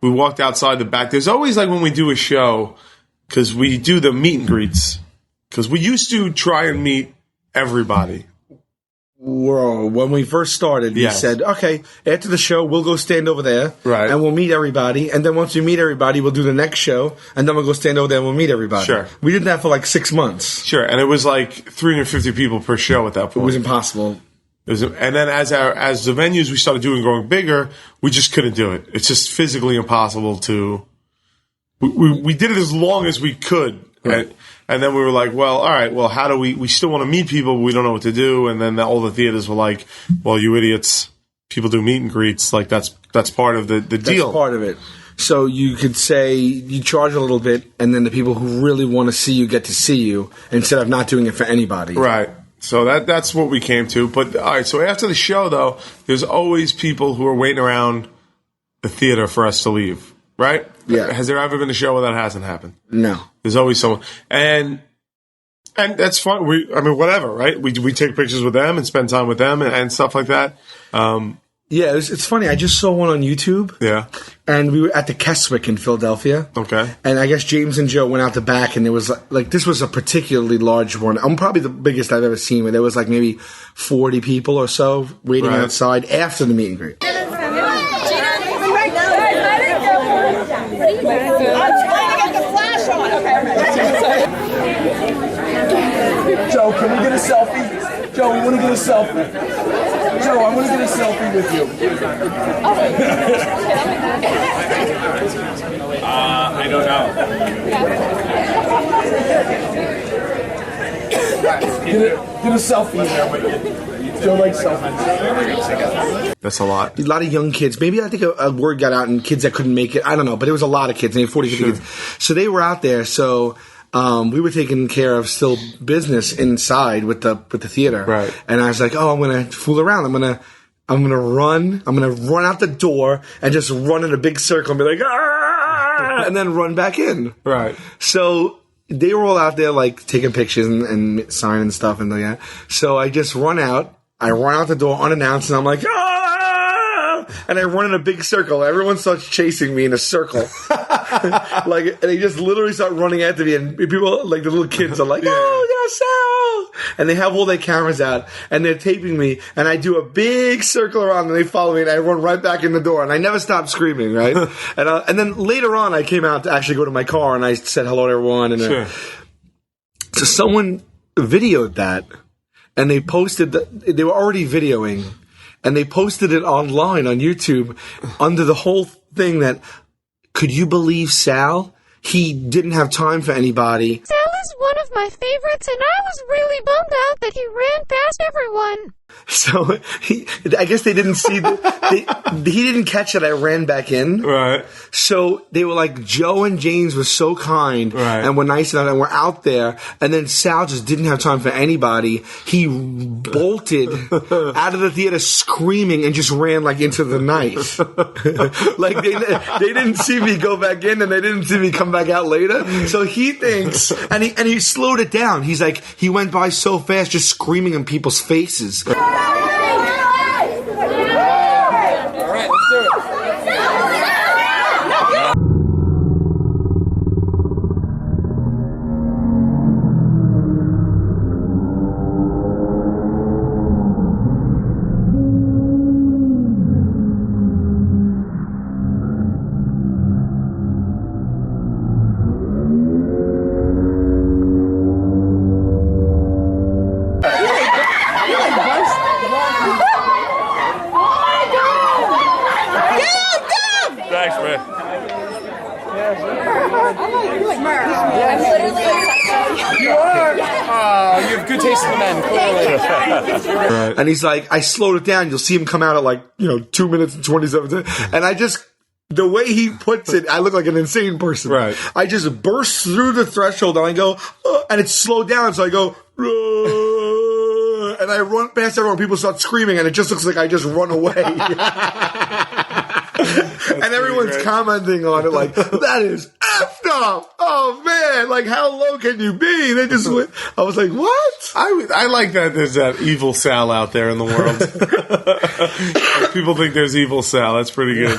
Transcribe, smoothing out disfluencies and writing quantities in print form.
we walked outside the back. There's always, like, when we do a show, because we do the meet and greets, because we used to try and meet everybody. Whoa, when we first started, we said, okay, after the show, we'll go stand over there, right, and we'll meet everybody, and then once we meet everybody, we'll do the next show, and then we'll go stand over there and we'll meet everybody. Sure. We did that for like 6 months. Sure, and it was like 350 people per show at that point. It was impossible. And then as the venues we started doing growing bigger, we just couldn't do it. It's just physically impossible to... We did it as long as we could, right? And then we were like, well, all right, well, how do we still want to meet people, but we don't know what to do. And then all the theaters were like, well, you idiots, people do meet and greets. Like, that's part of the deal. That's part of it. So you could say you charge a little bit, and then the people who really want to see you get to see you instead of not doing it for anybody. Right. So that's what we came to. But, all right, so after the show, though, there's always people who are waiting around the theater for us to leave, right? Yeah. Has there ever been a show where that hasn't happened? No. There's always someone. And that's fun. Whatever, right? We take pictures with them and spend time with them and stuff like that. Yeah, it's funny. I just saw one on YouTube. Yeah. And we were at the Keswick in Philadelphia. Okay. And I guess James and Joe went out the back, and there was like this was a particularly large one. I'm probably the biggest I've ever seen, where there was like maybe 40 people or so waiting outside after the meet and greet. I'm trying to get the flash on. Joe, can we get a selfie? Joe, we want to get a selfie. Joe, I want to get a selfie with you. I don't know. Get a selfie in there with you. Joe likes selfies. That's a lot. A lot of young kids. Maybe I think a word got out and kids that couldn't make it. I don't know, but there was a lot of kids. Maybe 40, 50 kids. So they were out there. So we were taking care of still business inside with the theater. Right. And I was like, oh, I'm gonna fool around. I'm gonna run out the door and just run in a big circle and be like, ah, and then run back in. Right. So they were all out there like taking pictures and signing stuff and like that. So I just run out. I run out the door unannounced, and I'm like, ah! And I run in a big circle. Everyone starts chasing me in a circle. Like, and they just literally start running after me, and people, like the little kids, are like, oh, yes, oh! And they have all their cameras out, and they're taping me, and I do a big circle around, and they follow me, and I run right back in the door, and I never stop screaming, right? And then later on, I came out to actually go to my car, and I said hello to everyone, and so someone videoed that. And they posted they were already videoing, and they posted it online on YouTube under the whole thing that, could you believe Sal? He didn't have time for anybody. Sal is one of my favorites, and I was really bummed out that he ran past everyone. So I guess they didn't see he didn't catch that I ran back in. Right. So they were like, Joe and James were so kind and were nice enough and were out there. And then Sal just didn't have time for anybody. He bolted out of the theater screaming and just ran like into the night. Like they didn't see me go back in, and they didn't see me come back out later. So he thinks, and he slowed it down. He's like, he went by so fast just screaming in people's faces. Thanks, man. You are. Oh, you have good taste in the men, clearly. And he's like, I slowed it down. You'll see him come out at like, 2 minutes and 27 seconds. And I just, the way he puts it, I look like an insane person. Right. I just burst through the threshold, and I go, and it's slowed down. So I go, and I run past everyone. People start screaming, and it just looks like I just run away. And everyone's commenting on it like, that is effed up. Oh, man. Like, how low can you be? They just went. I was like, what? I like that there's that evil Sal out there in the world. People think there's evil Sal. That's pretty good.